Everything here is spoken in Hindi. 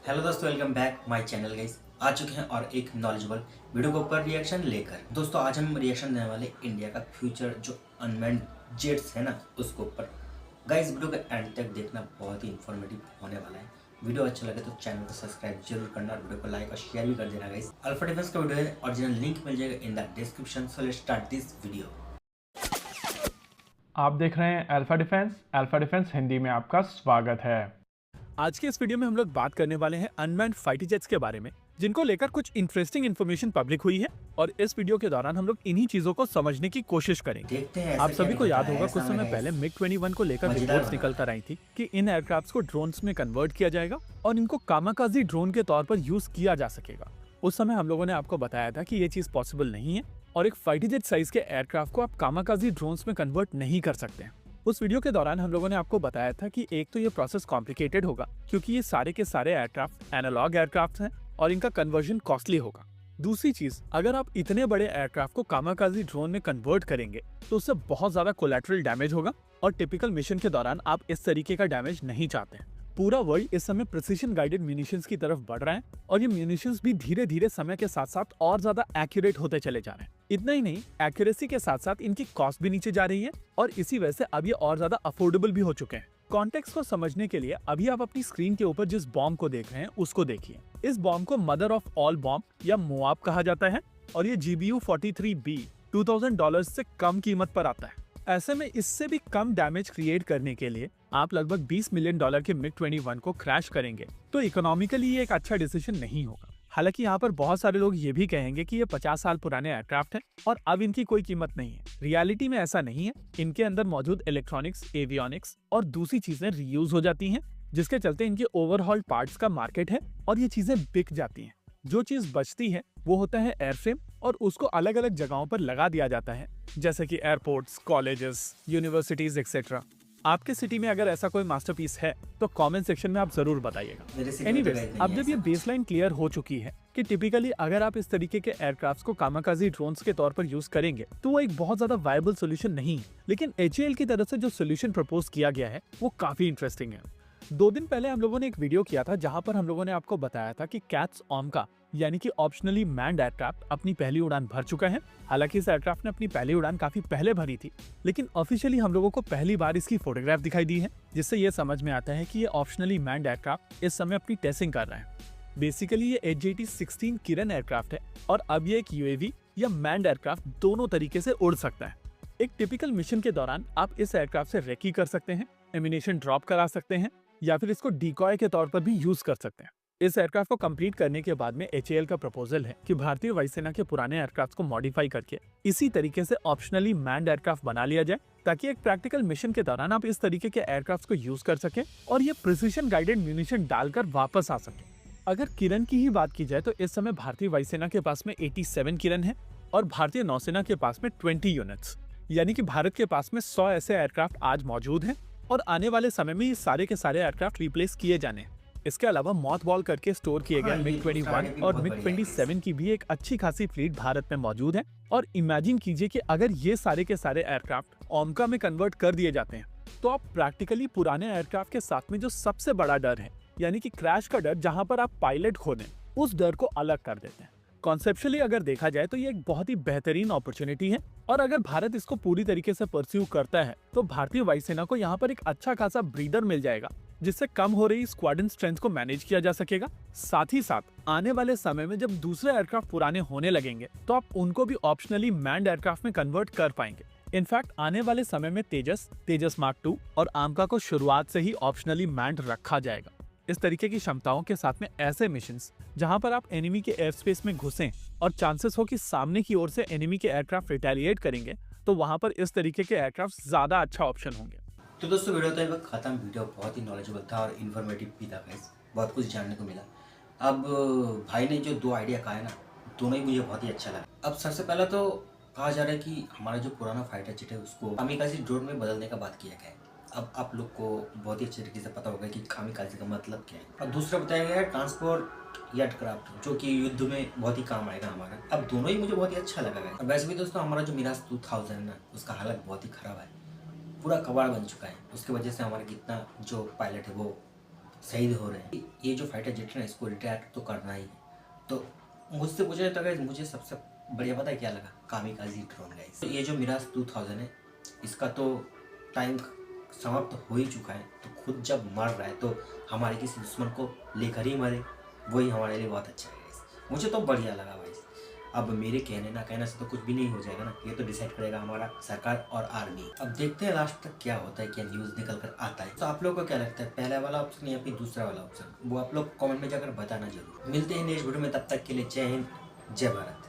हेलो दोस्तों, welcome back my channel guys. आ चुके हैं और एक नॉलेजेबल वीडियो के ऊपर रिएक्शन लेकर। दोस्तों आज हम रिएक्शन देने वाले इंडिया का फ्यूचर जो अनमैन्ड जेट्स है ना उसके ऊपर। गाइस वीडियो का एंड तक देखना, बहुत ही इंफॉर्मेटिव होने वाला है। वीडियो अच्छा लगे तो चैनल को सब्सक्राइब जरूर करना और वीडियो को लाइक और शेयर भी कर देना गाइस। अल्फा डिफेंस का वीडियो है, ओरिजिनल लिंक मिल जाएगा in the description. So let's start this video. आप देख रहे हैं अल्फा डिफेंस हिंदी में आपका स्वागत है। आज के इस वीडियो में हम लोग बात करने वाले हैं अनमैन्ड फाइटर जेट्स के बारे में, जिनको लेकर कुछ इंटरेस्टिंग इन्फॉर्मेशन पब्लिक हुई है और इस वीडियो के दौरान हम लोग इन्हीं चीजों को समझने की कोशिश करेंगे। देखते हैं आप सभी को याद होगा कुछ समय पहले मिग 21 को लेकर मजेदार रिपोर्ट्स निकल कर आई थी कि इन एयरक्राफ्ट्स को ड्रोन्स में कन्वर्ट किया जाएगा और इनको कामाकाजी ड्रोन के तौर पर यूज किया जा सकेगा। उस समय हम लोगों ने आपको बताया था कि ये चीज पॉसिबल नहीं है और एक फाइटर जेट साइज के एयरक्राफ्ट को आप कामाकाजी ड्रोन्स में कन्वर्ट नहीं कर सकते हैं। उस वीडियो के दौरान हम लोगों ने आपको बताया था कि एक तो ये प्रोसेस कॉम्प्लिकेटेड होगा क्योंकि ये सारे के सारे एयरक्राफ्ट एनालॉग एयरक्राफ्ट हैं और इनका कन्वर्जन कॉस्टली होगा। दूसरी चीज, अगर आप इतने बड़े एयरक्राफ्ट को कामाकाजी ड्रोन में कन्वर्ट करेंगे तो उससे बहुत ज्यादा कोलैटरल डैमेज होगा और टिपिकल मिशन के दौरान आप इस तरीके का डैमेज नहीं चाहते हैं। पूरा वर्ल्ड इस समय प्रिसिशन गाइडेड म्यूनिशंस की तरफ बढ़ रहा है और ये म्यूनिशंस भी धीरे धीरे समय के साथ साथ और ज्यादा एक्यूरेट होते चले जा रहे हैं। इतना ही नहीं, एक्यूरेसी के साथ साथ इनकी कॉस्ट भी नीचे जा रही है और इसी वजह से अब ये और ज्यादा अफोर्डेबल भी हो चुके हैं। कॉन्टेक्स्ट को समझने के लिए अभी आप अपनी स्क्रीन के ऊपर जिस बॉम्ब को देख रहे हैं उसको देखिए। इस बॉम्ब को मदर ऑफ ऑल बॉम्ब या मोआब कहा जाता है और ये GBU 43B $2000 से कम कीमत पर आता है। ऐसे में इससे भी कम डैमेज क्रिएट करने के लिए आप लगभग $20 मिलियन के मिग 21 को क्रैश करेंगे तो इकोनॉमिकली ये एक अच्छा डिसीजन नहीं होगा। हालांकि यहाँ पर बहुत सारे लोग ये भी कहेंगे कि ये 50 साल पुराने एयरक्राफ्ट है और अब इनकी कोई कीमत नहीं है। रियलिटी में ऐसा नहीं है। इनके अंदर मौजूद इलेक्ट्रॉनिक्स, एवियोनिक्स और दूसरी चीजें रीयूज हो जाती हैं, जिसके चलते इनके ओवरहॉल पार्ट्स का मार्केट है और ये चीजें बिक जाती हैं। जो चीज बचती है वो होता है एयरफ्रेम और उसको अलग अलग जगहों पर लगा दिया जाता है, जैसे कि एयरपोर्ट्स, कॉलेजेस, यूनिवर्सिटीज एक्सेट्रा। आपके सिटी में अगर ऐसा कोई मास्टरपीस है तो कमेंट सेक्शन में आप जरूर बताइएगा। एनीवेज, अब जब ये बेसलाइन क्लियर हो चुकी है कि टिपिकली अगर आप इस तरीके के एयरक्राफ्ट्स को कामाकाजी ड्रोन्स के तौर पर यूज करेंगे तो वो एक बहुत ज्यादा वायबल सोल्यूशन नहीं है, लेकिन HAL की तरफ से जो सोल्यूशन प्रपोज किया गया है वो काफी इंटरेस्टिंग है। 2 दिन पहले हम लोगों ने एक वीडियो किया था जहां पर हम लोगों ने आपको बताया था कि कैट्स ओमका यानी कि ऑप्शनली मैन्ड एयरक्राफ्ट अपनी पहली उड़ान भर चुका है। हालांकि इस एयरक्राफ्ट ने अपनी पहली उड़ान काफी पहले भरी थी, लेकिन ऑफिशियली हम लोगों को पहली बार इसकी फोटोग्राफ दिखाई दी है, जिससे ये समझ में आता है कि ये ऑप्शनली मैन्ड एयरक्राफ्ट इस समय अपनी टेस्टिंग कर रहा है। बेसिकली ये HJT-16 किरण एयरक्राफ्ट है और अब ये एक UAV या मैन्ड एयरक्राफ्ट दोनों तरीके से उड़ सकता है। एक टिपिकल मिशन के दौरान आप इस एयरक्राफ्ट से रेकी कर सकते हैं, एमिनेशन ड्रॉप करा सकते हैं या फिर इसको डिकॉय के तौर पर भी यूज कर सकते हैं। इस एयरक्राफ्ट को कंप्लीट करने के बाद में HAL का प्रपोजल है कि भारतीय वायुसेना के पुराने एयरक्राफ्ट को मॉडिफाई करके इसी तरीके से ऑप्शनली मैन्ड एयरक्राफ्ट बना लिया जाए, ताकि एक प्रैक्टिकल मिशन के दौरान आप इस तरीके के एयरक्राफ्ट को यूज कर सके और ये प्रिसिशन गाइडेड म्यूनिशन डालकर वापस आ सके। अगर किरण की ही बात की जाए तो इस समय भारतीय वायुसेना के पास में 87 किरण है और भारतीय नौसेना के पास में 20 यूनिट्स, यानी कि भारत के पास में 100 ऐसे एयरक्राफ्ट आज मौजूद हैं और आने वाले समय में ये सारे के सारे एयरक्राफ्ट रिप्लेस किए जाने हैं। इसके अलावा मॉथ बॉल करके स्टोर किए गए मिग 21 और मिग 27 की भी एक अच्छी खासी फ्लीट भारत में मौजूद है। और इमेजिन कीजिए कि अगर ये सारे के सारे एयरक्राफ्ट ओमका में कन्वर्ट कर दिए जाते हैं तो आप प्रैक्टिकली पुराने एयरक्राफ्ट के साथ में जो सबसे बड़ा डर है, यानी कि क्रैश का डर, जहां पर आप पायलट खो दें, उस डर को अलग कर देते हैं। कॉन्सेप्चुअली अगर देखा जाए तो ये एक बहुत ही बेहतरीन अपॉर्चुनिटी है और अगर भारत इसको पूरी तरीके से परस्यू करता है तो भारतीय वायुसेना को यहाँ पर एक अच्छा खासा ब्रीदर मिल जाएगा, जिससे कम हो रही स्क्वाड्रन स्ट्रेंथ को मैनेज किया जा सकेगा। साथ ही साथ आने वाले समय में जब दूसरे एयरक्राफ्ट पुराने होने लगेंगे तो आप उनको भी ऑप्शनली मैन्ड एयरक्राफ्ट में कन्वर्ट कर पाएंगे। इनफैक्ट आने वाले समय में तेजस मार्क 2 और आमका को शुरुआत से ही ऑप्शनली मैन्ड रखा जाएगा। इस तरीके की क्षमताओं के साथ में ऐसे मिशंस जहां पर आप एनिमी के एयर स्पेस में घुसें और चांसेस हो कि सामने की ओर से एनिमी के एयरक्राफ्ट रिटेलिएट करेंगे, तो वहां पर इस तरीके के एयरक्राफ्ट ज्यादा अच्छा ऑप्शन होंगे। तो दोस्तों वीडियो तो वक्त खत्म। वीडियो बहुत ही नॉलेजेबल था और इन्फॉर्मेटिव भी था गाइस, बहुत कुछ जानने को मिला। अब भाई ने जो 2 आइडिया कहा है ना, दोनों ही मुझे बहुत ही अच्छा लगा। अब सबसे पहला तो कहा जा रहा है कि हमारा जो पुराना फाइटर जेट है उसको कामिकाज़ी ड्रोन में बदलने का बात किया गया है। अब आप लोग को बहुत ही अच्छे तरीके से पता होगा कि कामिकाज़ी का मतलब क्या है। और दूसरा बताया गया है ट्रांसपोर्ट एयरक्राफ्ट, जो कि युद्ध में बहुत ही काम आएगा हमारा। अब दोनों ही मुझे बहुत ही अच्छा लगा है। वैसे भी दोस्तों हमारा जो मिराज 2000 है ना, उसका हालत बहुत ही ख़राब है, पूरा कबाड़ बन चुका है। उसकी वजह से हमारा कितना जो पायलट है वो शहीद हो रहे हैं। ये जो फाइटर जेट है ना, इसको रिटायर तो करना ही है। तो मुझसे पूछे तो गाइस, मुझे सबसे बढ़िया पता है क्या लगा? कामिकाज़ी ड्रोन गाइस। तो ये जो मिराज 2000 है, इसका तो टाइम समाप्त हो ही चुका है। तो खुद जब मर रहा है तो हमारे किसी दुश्मन को लेकर ही मरे, वही हमारे लिए बहुत अच्छा है गाइस। मुझे तो बढ़िया लगा भाई। अब मेरे कहने ना कहने से तो कुछ भी नहीं हो जाएगा ना, ये तो डिसाइड करेगा हमारा सरकार और आर्मी। अब देखते हैं लास्ट तक क्या होता है, क्या न्यूज़ निकल कर आता है। तो आप लोगों को क्या लगता है, पहला वाला ऑप्शन या फिर दूसरा वाला ऑप्शन? वो आप लोग कमेंट में जाकर बताना जरूर। मिलते हैं नेक्स्ट वीडियो में, तब तक के लिए जय हिंद, जय भारत।